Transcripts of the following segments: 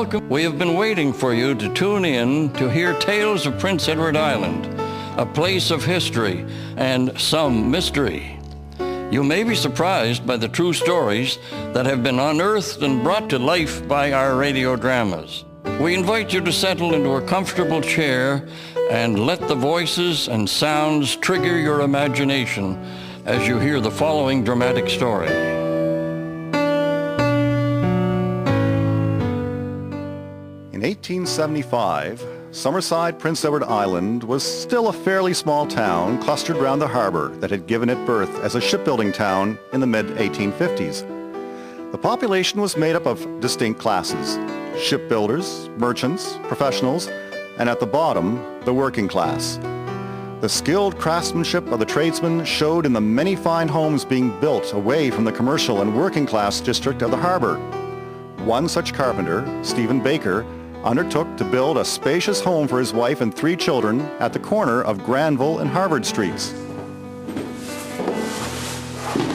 welcome. We have been waiting for you to tune in to hear tales of Prince Edward Island, a place of history and some mystery. You may be surprised by the true stories that have been unearthed and brought to life by our radio dramas. We invite you to settle into a comfortable chair and let the voices and sounds trigger your imagination as you hear the following dramatic story. In 1875, Summerside, Prince Edward Island was still a fairly small town clustered around the harbor that had given it birth as a shipbuilding town in the mid-1850s. The population was made up of distinct classes: shipbuilders, merchants, professionals, and at the bottom, the working class. The skilled craftsmanship of the tradesmen showed in the many fine homes being built away from the commercial and working class district of the harbor. One such carpenter, Stephen Baker, undertook to build a spacious home for his wife and 3 children at the corner of Granville and Harvard Streets.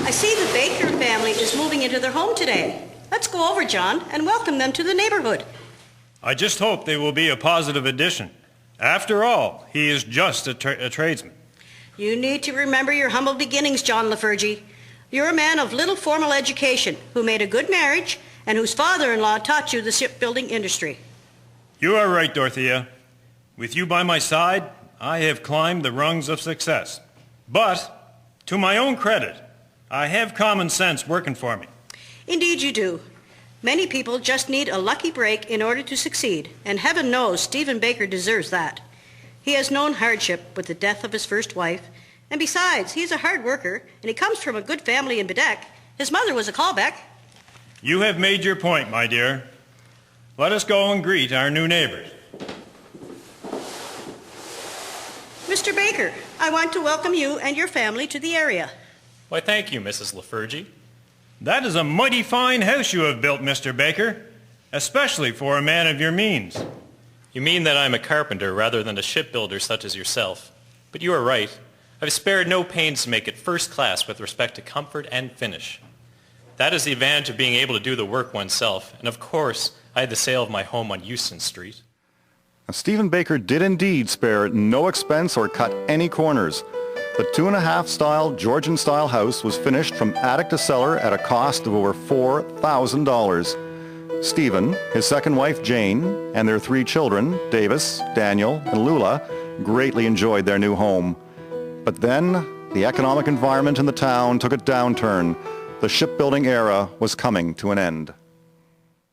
I see the Baker family is moving into their home today. Let's go over, John, and welcome them to the neighborhood. I just hope they will be a positive addition. After all, he is just a tradesman. You need to remember your humble beginnings, John Lafergie. You're a man of little formal education who made a good marriage and whose father-in-law taught you the shipbuilding industry. You are right, Dorothea. With you by my side, I have climbed the rungs of success. But, to my own credit, I have common sense working for me. Indeed you do. Many people just need a lucky break in order to succeed, and heaven knows Stephen Baker deserves that. He has known hardship with the death of his first wife, and besides, he's a hard worker, and he comes from a good family in Bedeck. His mother was a callback. You have made your point, my dear. Let us go and greet our new neighbors. Mr. Baker, I want to welcome you and your family to the area. Why, thank you, Mrs. Lafergie. That is a mighty fine house you have built, Mr. Baker, especially for a man of your means. You mean that I'm a carpenter rather than a shipbuilder such as yourself. But you are right. I've spared no pains to make it first class with respect to comfort and finish. That is the advantage of being able to do the work oneself, and of course, I had the sale of my home on Euston Street. Now, Stephen Baker did indeed spare no expense or cut any corners. The 2.5-style Georgian-style house was finished from attic to cellar at a cost of over $4,000. Stephen, his second wife Jane, and their 3 children, Davis, Daniel, and Lula, greatly enjoyed their new home. But then, the economic environment in the town took a downturn. The shipbuilding era was coming to an end.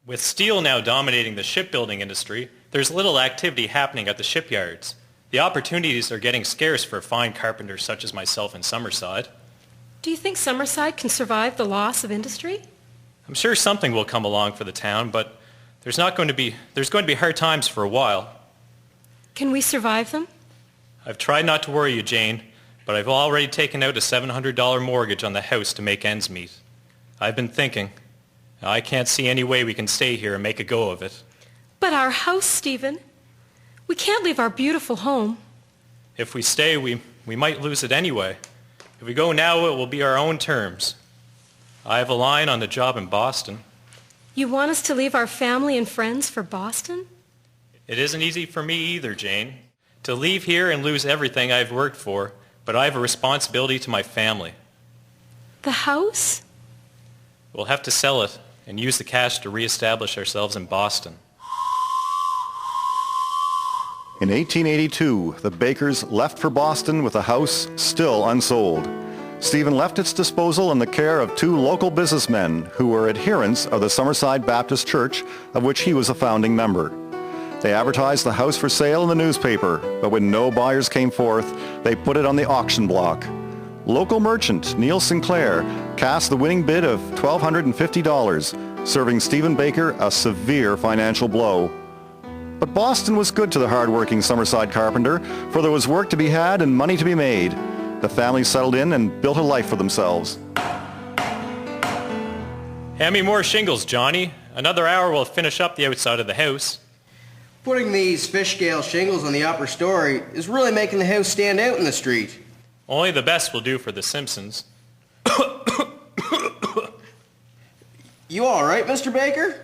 With steel now dominating the shipbuilding industry, there's little activity happening at the shipyards. The opportunities are getting scarce for fine carpenters such as myself in Summerside. Do you think Summerside can survive the loss of industry? I'm sure something will come along for the town, but there's going to be hard times for a while. Can we survive them? I've tried not to worry you, Jane, but I've already taken out a $700 mortgage on the house to make ends meet. I've been thinking. I can't see any way we can stay here and make a go of it. But our house, Stephen. We can't leave our beautiful home. If we stay, we might lose it anyway. If we go now, it will be our own terms. I have a line on the job in Boston. You want us to leave our family and friends for Boston? It isn't easy for me either, Jane. To leave here and lose everything I've worked for, but I have a responsibility to my family. The house? We'll have to sell it and use the cash to reestablish ourselves in Boston. In 1882, the Bakers left for Boston with the house still unsold. Stephen left its disposal in the care of 2 local businessmen who were adherents of the Summerside Baptist Church, of which he was a founding member. They advertised the house for sale in the newspaper, but when no buyers came forth, they put it on the auction block. Local merchant Neil Sinclair cast the winning bid of $1,250, serving Stephen Baker a severe financial blow. But Boston was good to the hard-working Summerside carpenter, for there was work to be had and money to be made. The family settled in and built a life for themselves. Hand me more shingles, Johnny. Another hour will finish up the outside of the house. Putting these fish scale shingles on the upper story is really making the house stand out in the street. Only the best will do for the Simpsons. You all right, Mr. Baker?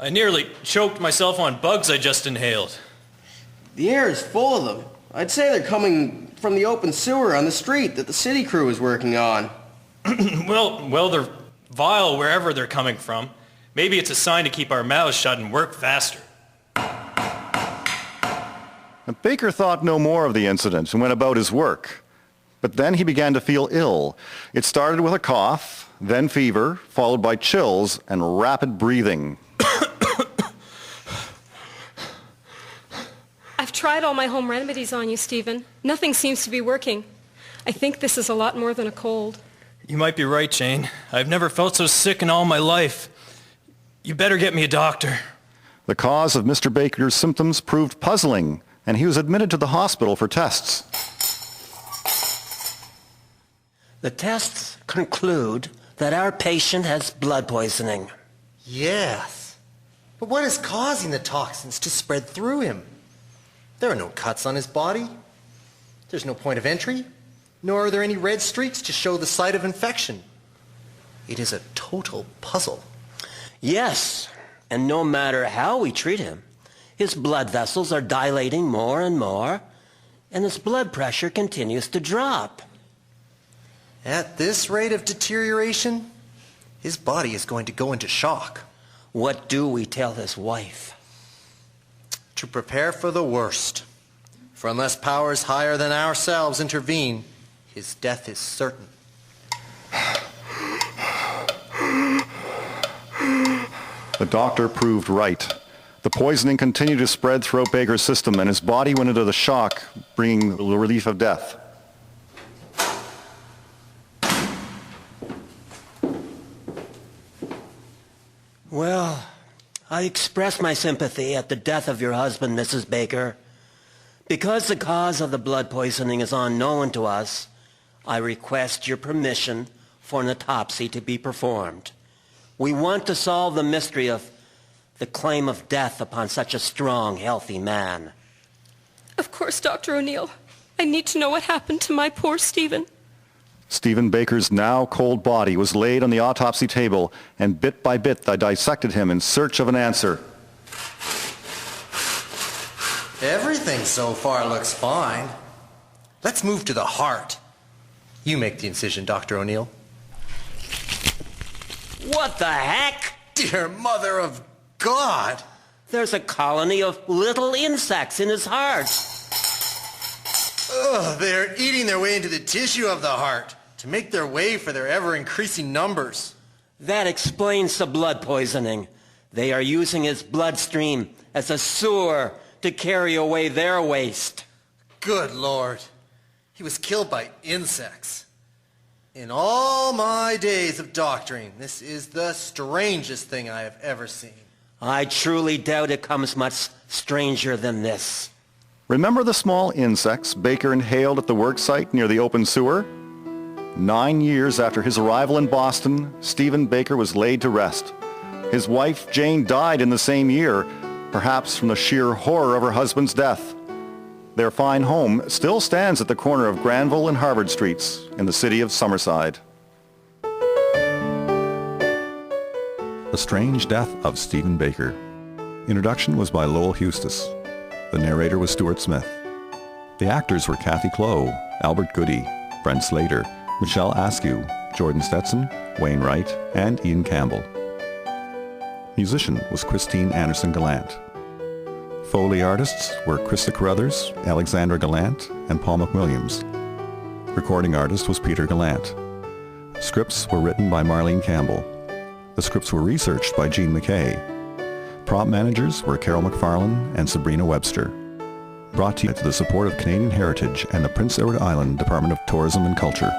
I nearly choked myself on bugs I just inhaled. The air is full of them. I'd say they're coming from the open sewer on the street that the city crew is working on. Well, they're vile wherever they're coming from. Maybe it's a sign to keep our mouths shut and work faster. Baker thought no more of the incident and went about his work. But then he began to feel ill. It started with a cough, then fever, followed by chills and rapid breathing. I've tried all my home remedies on you, Stephen. Nothing seems to be working. I think this is a lot more than a cold. You might be right, Jane. I've never felt so sick in all my life. You better get me a doctor. The cause of Mr. Baker's symptoms proved puzzling, and he was admitted to the hospital for tests. The tests conclude that our patient has blood poisoning. Yes. But what is causing the toxins to spread through him? There are no cuts on his body. There's no point of entry, nor are there any red streaks to show the site of infection. It is a total puzzle. Yes, and no matter how we treat him, his blood vessels are dilating more and more, and his blood pressure continues to drop. At this rate of deterioration, his body is going to go into shock. What do we tell his wife? To prepare for the worst. For unless powers higher than ourselves intervene, his death is certain. The doctor proved right. The poisoning continued to spread throughout Baker's system, and his body went into the shock, bringing the relief of death. Well, I express my sympathy at the death of your husband, Mrs. Baker. Because the cause of the blood poisoning is unknown to us, I request your permission for an autopsy to be performed. We want to solve the mystery of the claim of death upon such a strong, healthy man. Of course, Dr. O'Neill. I need to know what happened to my poor Stephen. Stephen Baker's now cold body was laid on the autopsy table, and bit by bit they dissected him in search of an answer. Everything so far looks fine. Let's move to the heart. You make the incision, Dr. O'Neill. What the heck? Dear Mother of God! There's a colony of little insects in his heart. Ugh, they're eating their way into the tissue of the heart to make their way for their ever-increasing numbers. That explains the blood poisoning. They are using his bloodstream as a sewer to carry away their waste. Good Lord. He was killed by insects. In all my days of doctoring, this is the strangest thing I have ever seen. I truly doubt it comes much stranger than this. Remember the small insects Baker inhaled at the worksite near the open sewer? 9 years after his arrival in Boston, Stephen Baker was laid to rest. His wife, Jane, died in the same year, perhaps from the sheer horror of her husband's death. Their fine home still stands at the corner of Granville and Harvard Streets in the city of Summerside. The Strange Death of Stephen Baker. Introduction was by Lowell Eustis. The narrator was Stuart Smith. The actors were Kathy Clow, Albert Goody, Brent Slater, Michelle Askew, Jordan Stetson, Wayne Wright, and Ian Campbell. Musician was Christine Anderson Gallant. Foley artists were Krista Carruthers, Alexandra Gallant, and Paul McWilliams. Recording artist was Peter Gallant. Scripts were written by Marlene Campbell. The scripts were researched by Jean McKay. Prop managers were Carol McFarlane and Sabrina Webster. Brought to you with the support of Canadian Heritage and the Prince Edward Island Department of Tourism and Culture.